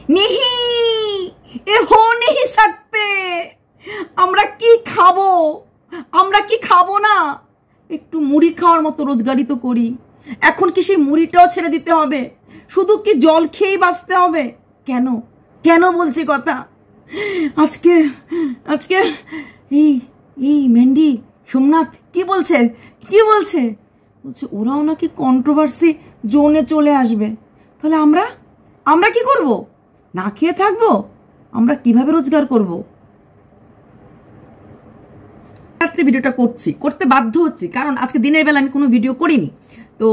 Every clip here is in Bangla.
नहीं, ये हो नहीं सकते। আমরা কি খাবো, আমরা কি খাবো না, একটু মুড়ি খাওয়ার মতো রোজগারি তো করি। এখন কি সেই মুড়িটাও ছেড়ে দিতে হবে? শুধু কি জল খেয়েই বাঁচতে হবে? কেন কেন বলছি কথা? আজকে আজকে এই এই ম্যান্ডি সোমনাথ কি বলছে, কি বলছে? বলছে ওরাও নাকি কন্ট্রোভার্সি জোনে চলে আসবে। তাহলে আমরা আমরা কি করব? না খেয়ে থাকবো? আমরা কিভাবে রোজগার করব? রাত্রে ভিডিওটা করতে বাধ্য হচ্ছি, কারণ আজকে দিনের বেলা আমি কোনো ভিডিও করিনি। তো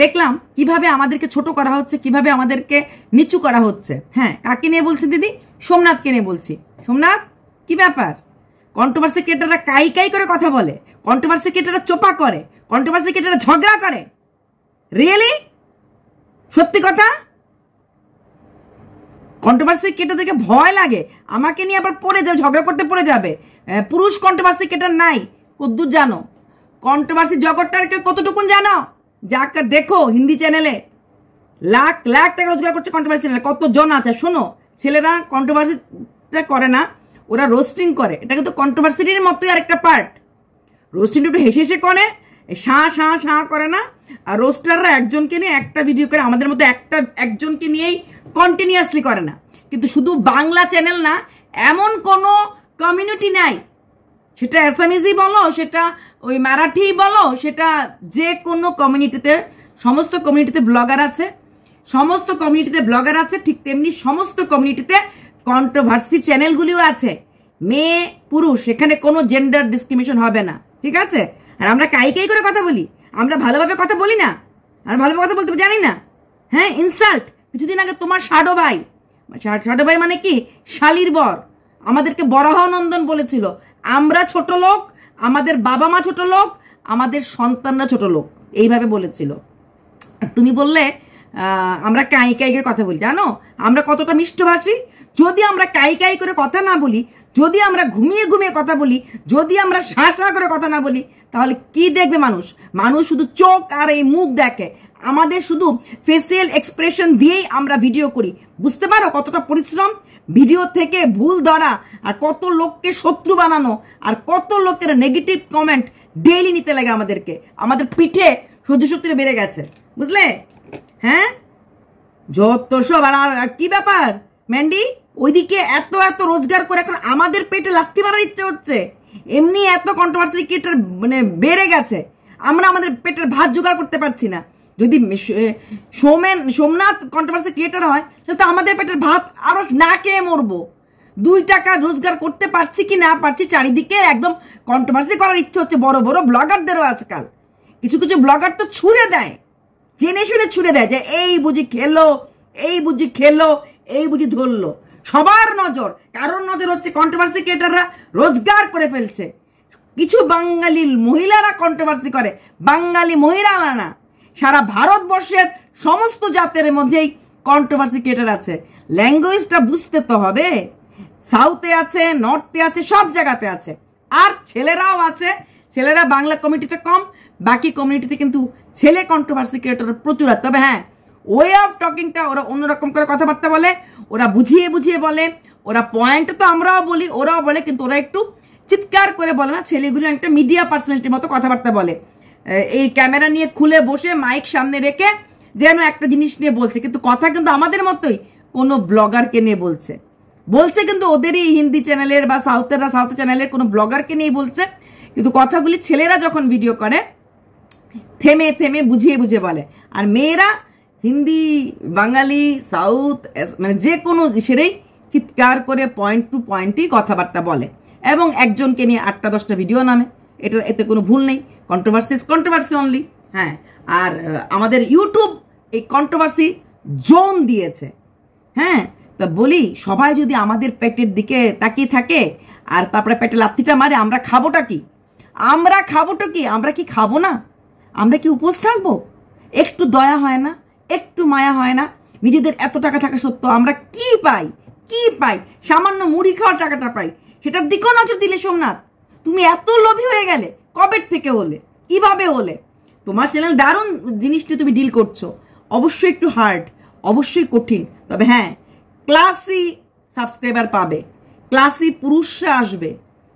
দেখলাম কিভাবে আমাদেরকে ছোট করা হচ্ছে, কিভাবে আমাদেরকে নিচু করা হচ্ছে। হ্যাঁ, কাকে নিয়ে বলছি দিদি? সোমনাথকে নিয়ে বলছি। সোমনাথ, কি ব্যাপার? কন্ট্রোভার্সি ক্রিয়েটাররা কাই কাই করে কথা বলে, কন্ট্রোভার্সি ক্রিয়েটাররা চোপা করে, কন্ট্রোভার্সি ক্রিয়েটাররা ঝগড়া করে। রিয়েলি? সত্যি কথা? কন্ট্রোভার্সি ক্রিয়েটারদেরকে ভয় লাগে আমাকে নিয়ে আবার পড়ে যাবে, ঝগড়া করতে পড়ে যাবে। পুরুষ কন্ট্রোভার্সি ক্রিয়েটার নাই, কদ্দূর জানো? কন্ট্রোভার্সি জগৎটাকে কতটুকুন জানো? যাকে দেখো হিন্দি চ্যানেলে লাখ লাখ টাকা রোজগার করছে কন্ট্রোভার্সি চ্যানেলে, কতজন আছে। শোনো, ছেলেরা কন্ট্রোভার্সিটা করে না, ওরা রোস্টিং করে। এটা কিন্তু কন্ট্রোভার্সিটির মতোই আরেকটা পার্ট। রোস্টিংটা একটু হেসে হেসে করে, শাঁ শাঁ শাঁ করে না। আর রোস্টাররা একজনকে নিয়ে একটা ভিডিও করে, আমাদের মধ্যে একজনকে নিয়েই কন্টিনিউয়াসলি করে না। কিন্তু শুধু বাংলা চ্যানেল না, এমন কোনো কমিউনিটি নাই, সেটা অ্যাসামিজি বলো, সেটা ওই মারাঠি বলো, সেটা যে কোনো কমিউনিটিতে, সমস্ত কমিউনিটিতে ব্লগার আছে, সমস্ত কমিউনিটিতে ব্লগার আছে। ঠিক তেমনি সমস্ত কমিউনিটিতে কন্ট্রোভার্সি চ্যানেলগুলিও আছে। মেয়ে পুরুষ, এখানে কোনো জেন্ডার ডিসক্রিমিনেশন হবে না, ঠিক আছে? আর আমরা কাই কাই করে কথা বলি, আমরা ভালোভাবে কথা বলি না, আর ভালোভাবে কথা বলতে জানি না। হ্যাঁ, ইনসাল্ট। কিছুদিন আগে তোমার শাডো ভাই মানে কি, শালির বর, আমাদেরকে বরাহনন্দন বলেছিল আমরা ছোট লোক, আমাদের বাবা মা ছোট লোক, আমাদের সন্তানরা ছোট লোক, এইভাবে বলেছিল। আর তুমি বললে আমরা কাই কাই করে কথা বলি। জানো আমরা কতটা মিষ্টভাষী? যদি আমরা কাই কাই করে কথা না বলি, যদি আমরা ঘুমিয়ে ঘুমিয়ে কথা বলি, যদি আমরা শাঁসা করে কথা না বলি, তাহলে কি দেখবে মানুষ? মানুষ শুধু চোখ আর এই মুখ দেখে। আমাদের শুধু ফেসিয়াল এক্সপ্রেশন দিয়েই আমরা ভিডিও করি। বুঝতে পারো কতটা পরিশ্রম? ভিডিও থেকে ভুল ধরা, আর কত লোককে শত্রু বানানো, আর কত লোকের নেগেটিভ কমেন্ট ডেইলি নিতে লাগে আমাদেরকে। আমাদের পিঠে সহ্য শক্তিটা বেড়ে গেছে, বুঝলে? হ্যাঁ, যত সব। আর কি ব্যাপার ম্যান্ডি? ওইদিকে এত এত রোজগার করে এখন আমাদের পেটে লাথি মারার ইচ্ছে হচ্ছে। এমনি এত কন্ট্রোভার্সি ক্রিয়েটার মানে বেড়ে গেছে, আমরা আমাদের পেটের ভাত জোগাড় করতে পারছি না। যদি সোমনাথ কন্ট্রোভার্সি ক্রিয়েটার হয়, তাহলে তো আমাদের পেটের ভাত আরো না খেয়ে মরবো। 2 টাকা রোজগার করতে পারছি কি না পারছি, চারিদিকে একদম কন্ট্রোভার্সি করার ইচ্ছে হচ্ছে বড় বড় ব্লগারদেরও। আজকাল কিছু কিছু ব্লগার তো ছুড়ে দেয়, জেনে শুনে ছুড়ে দেয় যে এই বুঝি খেলো, এই বুঝি খেলো, এই বুঝি ধরলো। সবার নজর, কারোর নজর হচ্ছে কন্ট্রোভার্সি ক্রিয়েটাররা রোজগার করে ফেলছে। কিছু বাঙালি মহিলারা কন্ট্রোভার্সি করে, বাঙালি মহিলারা না, সারা ভারতবর্ষের সমস্ত জাতের মধ্যেই কন্ট্রোভার্সি ক্রিয়েটার আছে। ল্যাঙ্গুয়েজটা বুঝতে তো হবে। সাউথে আছে, নর্থে আছে, সব জায়গাতে আছে। আর ছেলেরাও আছে, ছেলেরা বাংলা কমিউনিটিতে কম, বাকি কমিউনিটিতে কিন্তু ছেলে কন্ট্রোভার্সি ক্রিয়েটার প্রচুর। তবে হ্যাঁ, ওয়ে অফ টকিংটা ওরা অন্যরকম করে কথাবার্তা বলে, ওরা বুঝিয়ে বুঝিয়ে বলে, ওরা পয়েন্ট তো আমরাও বলি, ওরাও বলে, কিন্তু ওরা একটু চিৎকার করে বলে না। ছেলেগুলো একটা মিডিয়া পার্সোনালিটির মতো কথাবার্তা বলে, এই ক্যামেরা নিয়ে খুলে বসে মাইক সামনে রেখে যেন একটা জিনিস নিয়ে বলছে, কিন্তু কথা কিন্তু আমাদের মতোই কোনো ব্লগারকে নিয়ে বলছে কিন্তু ওদেরই হিন্দি চ্যানেলের বা সাউথ চ্যানেলের কোনো ব্লগারকে নিয়ে বলছে। কিন্তু কথাগুলি ছেলেরা যখন ভিডিও করে থেমে থেমে বুঝিয়ে বুঝিয়ে বলে, আর মেয়েরা হিন্দি, বাঙালি, সাউথ মানে যে কোনো সেটাই চিৎকার করে পয়েন্ট টু পয়েন্টই কথাবার্তা বলে, এবং একজনকে নিয়ে 8টা-10টা ভিডিও নামে। এতে কোনো ভুল নেই। Controversy only. হ্যাঁ, আর আমাদের ইউটিউব এই কন্ট্রোভার্সি জোন দিয়েছে। হ্যাঁ, তা বলি, সবাই যদি আমাদের পেটের দিকে তাকিয়ে থাকে আর তারপরে পেটে লাথিটা মারে, আমরা খাবোটা কি? আমরা কি খাবো না? আমরা কি উপোস থাকবো? একটু দয়া হয় না? একটু মায়া হয় না? নিজেদের এত টাকা থাকা সত্ত্বেও আমরা কি পাই? সামান্য মুড়ি খাওয়ার টাকাটা পাই, সেটার দিকেও নজর দিলে সোমনাথ। তুমি এত লোভী হয়ে গেলে কবে থেকে হলে? কিভাবে হলে? তোমার চ্যানেল দারুণ জিনিসটি তুমি ডিল করছো, অবশ্যই একটু হার্ড, অবশ্যই কঠিন। তবে হ্যাঁ, ক্লাসি সাবস্ক্রাইবার পাবে, ক্লাসি পুরুষরা আসবে।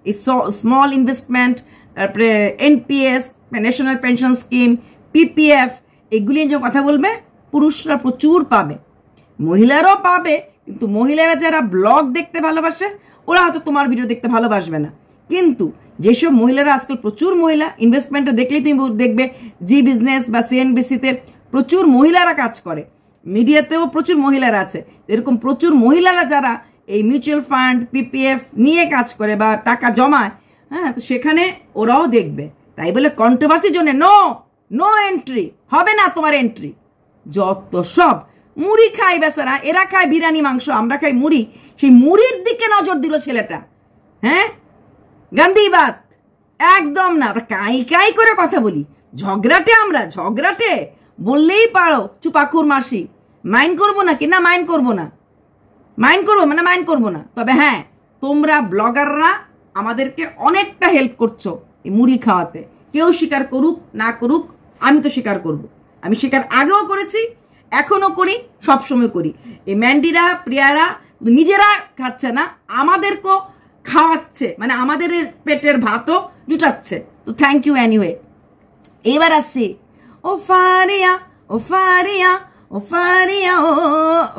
এই স্মল ইনভেস্টমেন্ট, তারপরে NPS, national pension scheme, PPF, এগুলি যে কথা বলবে পুরুষরা প্রচুর পাবে, মহিলারাও পাবে। কিন্তু মহিলারা যারা ব্লগ দেখতে ভালোবাসে ওরা হয়তো তোমার ভিডিও দেখতে ভালোবাসবে না। কিন্তু যেসব মহিলারা আজকাল প্রচুর মহিলা ইনভেস্টমেন্টটা দেখলেই তুমি দেখবে জি বিজনেস বা সিএনবিসিতে প্রচুর মহিলারা কাজ করে, মিডিয়াতেও প্রচুর মহিলারা আছে। এরকম প্রচুর মহিলারা যারা এই মিউচুয়াল ফান্ড পিপিএফ নিয়ে কাজ করে বা টাকা জমায়, হ্যাঁ, তো সেখানে ওরাও দেখবে। তাই বলে কন্ট্রোভার্সির জন্য নো এন্ট্রি হবে না তোমার এন্ট্রি। যত সব মুড়ি খায় বেচারা, এরা খায় বিরিয়ানি মাংস, আমরা খাই মুড়ি। সেই মুড়ির দিকে নজর দিল ছেলেটা। হ্যাঁ, গান্ধীবাদ একদম না। আমরা কাই করে কথা বলি, ঝগড়াটে, আমরা ঝগড়াটে বললেই পারো চুপাকুর মাসি। মাইন্ড করবো না কি না, মাইন্ড করবো না, মাইন্ড করবো না। তবে হ্যাঁ, তোমরা ব্লগাররা আমাদেরকে অনেকটা হেল্প করছো এই মুড়ি খাওয়াতে। কেউ স্বীকার করুক না করুক, আমি তো স্বীকার করব। আমি স্বীকার আগেও করেছি, এখনো করি, সবসময় করি। এই ম্যান্ডিরা প্রিয়ারা নিজেরা খাচ্ছে না, আমাদেরকেও খাওয়াচ্ছে, মানে আমাদের পেটের ভাতও জুটাচ্ছে। তো থ্যাংক ইউ এনিওয়ে। এবার আসছি ও ফারিয়া, ও ফারিয়া, ও ফারিয়া, ও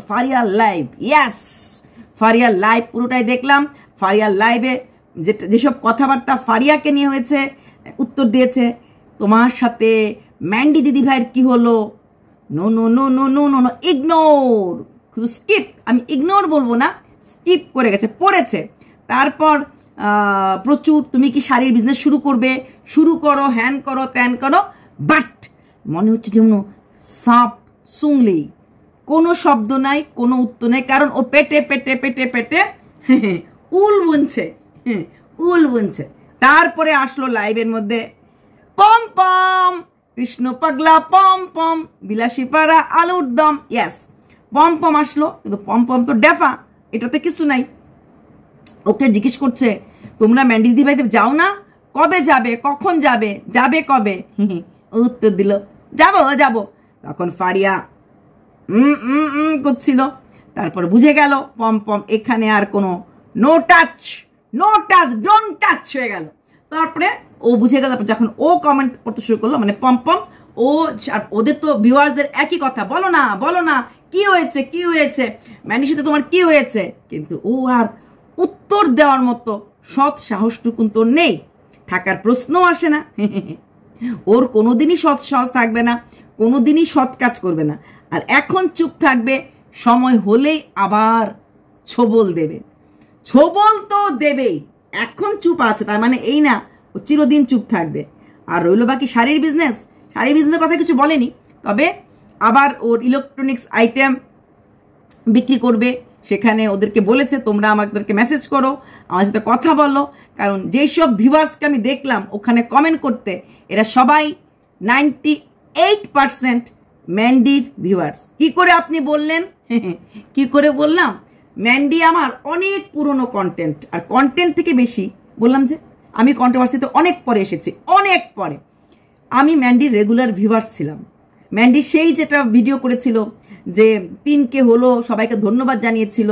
Faria live. Yes, Faria live পুরোটাই দেখলাম। ফারিয়া লাইভে যেসব কথাবার্তা ফারিয়াকে নিয়ে হয়েছে, উত্তর দিয়েছে। তোমার সাথে ম্যান্ডি দিদি ভাইয়ের কি হলো? No no no no no no no, ignore, শুধু স্কিপ। আমি ইগনোর বলবো না, স্কিপ করে গেছে, পড়েছে। তারপর প্রচুর তুমি কি শাড়ির বিজনেস শুরু করবে? শুরু করো, হ্যান করো, ত্যান করো। বাট মনে হচ্ছে যেমন সাপ শুনলেই কোনো শব্দ নাই, কোনো উত্তর নেই, কারণ ও পেটে পেটে পেটে পেটে উল বুনছে, উল বুনছে। তারপরে আসলো লাইভের মধ্যে পম পম, কৃষ্ণ পাগলা পম পম, বিলাসী পাড়া আলুর দম। ইয়াস, পম পম আসলো, কিন্তু পম পম তো ডেফা, এটাতে কিছু নাই। ওকে জিজ্ঞেস করছে তোমরা ম্যান্ডি দিদি ভাইতে যাও না? কবে যাবে? কখন যাবে? যাবে কবে? উত্তর দিল যাবো। তখন ফারিয়া করছিল। তারপর বুঝে গেল পম পম এখানে আর কোনো নো টাচ, ডোন্ট টাচ হয়ে গেল। তারপরে ও বুঝে গেল, যখন ও কমেন্ট করতে শুরু করলো, মানে পম পম, ও ওদের তো ভিউয়ার্সদের একই কথা, বলো না কি হয়েছে ম্যান্ডির সাথে তোমার কি হয়েছে? কিন্তু ও আর উত্তর দেওয়ার মতো সৎ সাহসটুকুন তো নেই, থাকার প্রশ্নও আসে না। ওর কোনোদিনই সৎ সাহস থাকবে না, কোনোদিনই সৎ কাজ করবে না। আর এখন চুপ থাকবে, সময় হলেই আবার ছোবল দেবে। ছোবল তো দেবেই, এখন চুপ আছে তার মানে এই না ও চিরদিন চুপ থাকবে। আর রইল বাকি শাড়ির বিজনেসের কথা কিছু বলেনি, তবে আবার ওর ইলেকট্রনিক্স আইটেম বিক্রি করবে। সেখানে ওদেরকে বলেছে তোমরা আমাদেরকে মেসেজ করো, আমার সাথে কথা বলো, কারণ যেসব ভিউয়ার্সকে আমি দেখলাম ওখানে কমেন্ট করতে, এরা সবাই 98% ম্যান্ডির ভিউয়ার্স। কি করে আপনি বললেন? কি করে বললাম? ম্যান্ডি আমার অনেক পুরনো কন্টেন্ট, আর কন্টেন্ট থেকে বেশি বললাম যে আমি কন্ট্রোভার্সিতে অনেক পরে এসেছি, অনেক পরে। আমি ম্যান্ডির রেগুলার ভিউয়ার্স ছিলাম। ম্যান্ডি সেই যেটা ভিডিও করেছিল যে 3K হলো, সবাইকে ধন্যবাদ জানিয়েছিল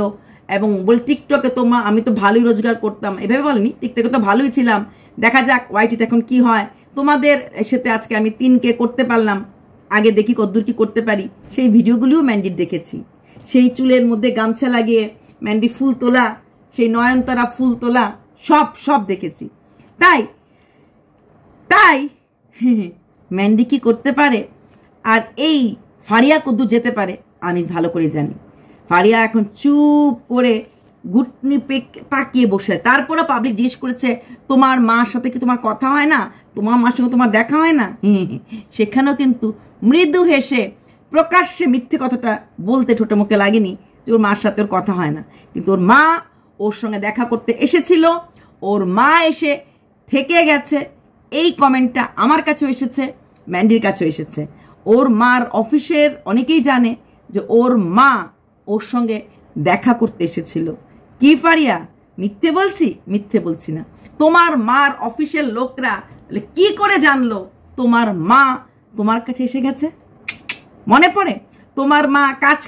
এবং বল টিকটকে আমি তো ভালোই রোজগার করতাম, এভাবে বলেনি, টিকটকে তো ভালোই ছিলাম, দেখা যাক ওয়াইটিতে এখন কি হয়। তোমাদের সাথে আজকে আমি 3K করতে পারলাম, আগে দেখি কতদূর কি করতে পারি। সেই ভিডিওগুলিও ম্যান্ডির দেখেছি, সেই চুলের মধ্যে গামছা লাগিয়ে ম্যান্ডি ফুল তোলা, সেই নয়নতারা ফুল তোলা, সব দেখেছি। তাই ম্যান্ডি কি করতে পারে আর এই ফারিয়া কদ্দূর যেতে পারে আমি ভালো করে জানি। ফারিয়া এখন চুপ করে গুটনি পাকিয়ে বসে। তারপরে পাবলিক জিজ্ঞেস করেছে তোমার মার সাথে কি তোমার কথা হয় না, তোমার মার সঙ্গে তোমার দেখা হয় না? সেখানেও কিন্তু মৃদু হেসে প্রকাশ্যে মিথ্যে কথাটা বলতে ঠোঁটে মুখে লাগেনি যে ওর মার সাথে ওর কথা হয় না। কিন্তু ওর মা ওর সঙ্গে দেখা করতে এসেছিল, ওর মা এসে থেকে গেছে। এই কমেন্টটা আমার কাছেও এসেছে, ম্যান্ডির কাছেও এসেছে। ওর মার অফিসের অনেকেই জানে যে ওর মা ওর সঙ্গে দেখা করতে এসেছিল। কি ফারিয়া, মিথ্যে বলছি? মিথ্যে বলছি না। তোমার মার অফিসের লোকরা কি করে জানলো তোমার মা তোমার কাছে এসে গেছে? মনে পড়ে তোমার মা কাজ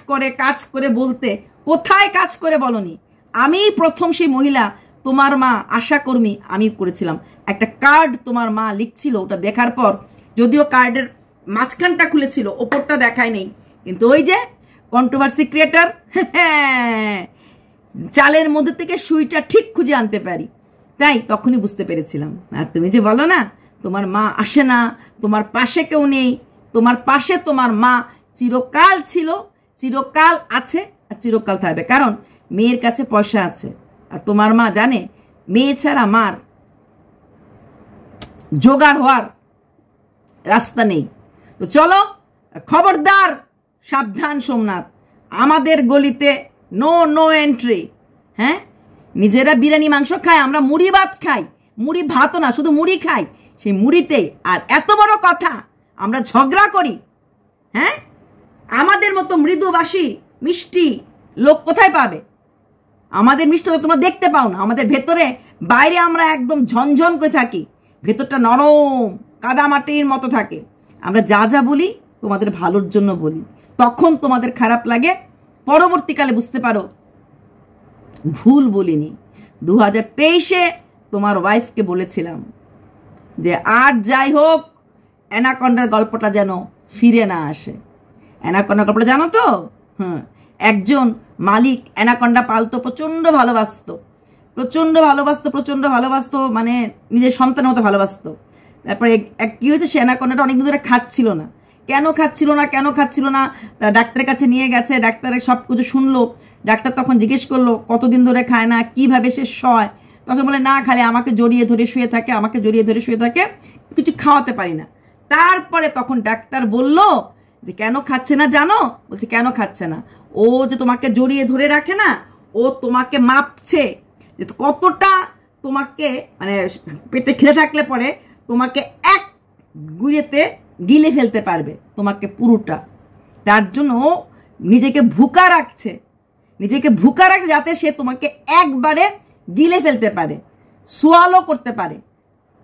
করে বলতে কোথায় কাজ করে বলনি? আমি প্রথম সেই মহিলা, তোমার মা আশা কর্মী আমি করেছিলাম। একটা কার্ড তোমার মা লিখছিল, ওটা দেখার পর যদিও কার্ডের মাঝখানটা খুলেছিল, ওপরটা দেখায় নেই, কিন্তু ওই যে কন্ট্রোভার্সি ক্রিয়েটার, চালের মধ্যে থেকে সুইটা ঠিক খুঁজে আনতে পারি, তাই তখনই বুঝতে পেরেছিলাম। আর তুমি যে বলো না তোমার মা আসে না, তোমার পাশে কেউ নেই, তোমার পাশে তোমার মা চিরকাল ছিল, চিরকাল আছে আর চিরকাল থাকবে, কারণ মেয়ের কাছে পয়সা আছে। আর তোমার মা জানে মেয়ে ছাড়া মার জোগাড় হওয়ার রাস্তা নেই। তো চলো, খবরদার, সাবধান সোমনাথ, আমাদের গলিতে নো এন্ট্রি। হ্যাঁ, নিজেরা বিরিয়ানি মাংস খায়, আমরা মুড়ি ভাত খাই, মুড়ি ভাতও না, শুধু মুড়ি খাই, সেই মুড়িতে আর এত বড় কথা আমরা ঝগড়া করি। হ্যাঁ, আমাদের মতো মৃদুবাসী মিষ্টি লোক কোথায় পাবে? আমাদের মিষ্টতা তোমরা দেখতে পাও না, আমাদের ভেতরে, বাইরে আমরা একদম ঝনঝন করে থাকি, ভেতরটা নরম কাদামাটির মতো থাকে। আমরা যা যা বলি তোমাদের ভালোর জন্য বলি, তখন তোমাদের খারাপ লাগে, পরবর্তীকালে বুঝতে পারো ভুল বলিনি। 2023-এ তোমার ওয়াইফকে বলেছিলাম যে আর যাই হোক অ্যানাকন্ডার গল্পটা যেন ফিরে না আসে। অ্যানাকন্ডার গল্পটা জানো তো? একজন মালিক অ্যানাকন্ডা পালতো, প্রচণ্ড ভালোবাসতো, মানে নিজের সন্তানের মতো ভালোবাসতো। তারপরে কি হয়েছে, সে অ্যানাকন্ডাটা অনেকদিন ধরে খাচ্ছিল না। কেন খাচ্ছিল না ডাক্তারের কাছে নিয়ে গেছে, ডাক্তারের সব কিছু শুনলো। ডাক্তার তখন জিজ্ঞেস করলো কতদিন ধরে খায় না, কিভাবে সে শয়। তখন বলে না, খালি আমাকে জড়িয়ে ধরে শুয়ে থাকে, কিছু খাওয়াতে পারি না। তারপরে তখন ডাক্তার বলল যে কেন খাচ্ছে না জানো? বলছে কেন খাচ্ছে না? ও যে তোমাকে জড়িয়ে ধরে রাখে না, ও তোমাকে মাপছে যে কতটা তোমাকে, মানে পেটে খিদে থাকলে পরে তোমাকে এক গুঁড়েতে গিলে ফেলতে পারবে, তোমাকে পুরোটা। তার জন্য নিজেকে ভুকা রাখছে যাতে সে তোমাকে একবারে গিলে ফেলতে পারে, সোয়ালো করতে পারে,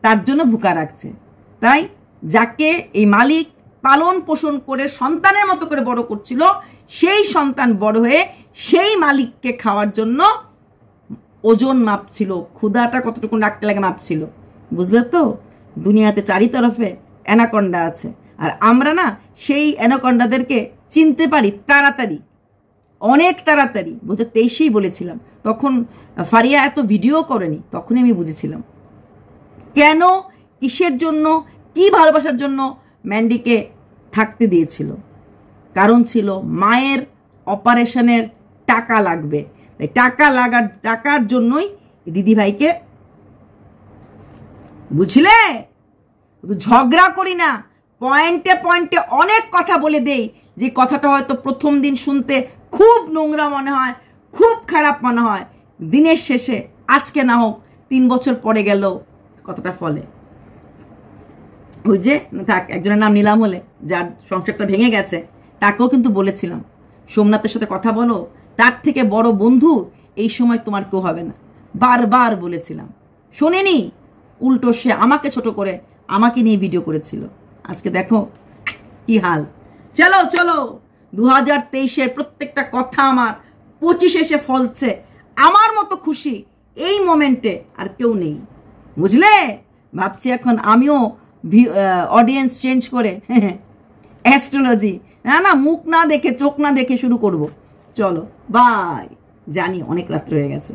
তার জন্য ভুকা রাখছে। তাই যাকে এই মালিক পালন পোষণ করে সন্তানের মতো করে বড় করছিল, সেই সন্তান বড় হয়ে সেই মালিককে খাওয়ার জন্য ওজন মাপছিল, ক্ষুধাটা কতটুকু রাখতে লাগে মাপছিল। বুঝলে তো? দুনিয়াতে চারিতরফে অ্যানাকন্ডা আছে, আর আমরা না সেই অ্যানাকন্ডাদেরকে চিনতে পারি তাড়াতাড়ি, অনেক তাড়াতাড়ি। 2023-এই বলেছিলাম, তখন ফারিয়া এত ভিডিও করেনি, তখনই আমি বুঝেছিলাম কেন, কিসের জন্য, কি ভালোবাসার জন্য ম্যান্ডিকে থাকতে দিয়েছিল। কারণ ছিল মায়ের অপারেশনের টাকা লাগবে, তাই টাকার জন্যই দিদিভাইকে, বুঝলে? ঝগড়া করি না, পয়েন্টে অনেক কথা বলে দেই, যে কথাটা হয়তো প্রথম দিন শুনতে খুব নোংরা মনে হয়, খুব খারাপ মনে হয়, দিনের শেষে আজকে না হোক 3 বছর পরে গেল কথাটা ফলে। ওই যে থাক, একজনের নাম নিলাম হলে, যার সংসারটা ভেঙে গেছে, তাকেও কিন্তু বলেছিলাম সোমনাথের সাথে কথা বলো, তার থেকে বড় বন্ধু এই সময় তোমার কেউ হবে না, বারবার বলেছিলাম, শোনেনি। উল্টো সে আমাকে ছোট করে আমাকে নিয়ে ভিডিও করেছিল। আজকে দেখো কি হাল। চলো 2023-এর প্রত্যেকটা কথা আমার 25-এ এসে ফলছে। আমার মতো খুশি এই মোমেন্টে আর কেউ নেই, বুঝলে? ভাবছি এখন আমিও অডিয়েন্স চেঞ্জ করে অ্যাস্ট্রোলজি, না মুখ না দেখে, চোখ না দেখে শুরু করব। চলো বাই, জানি অনেক রাত্র হয়ে গেছে।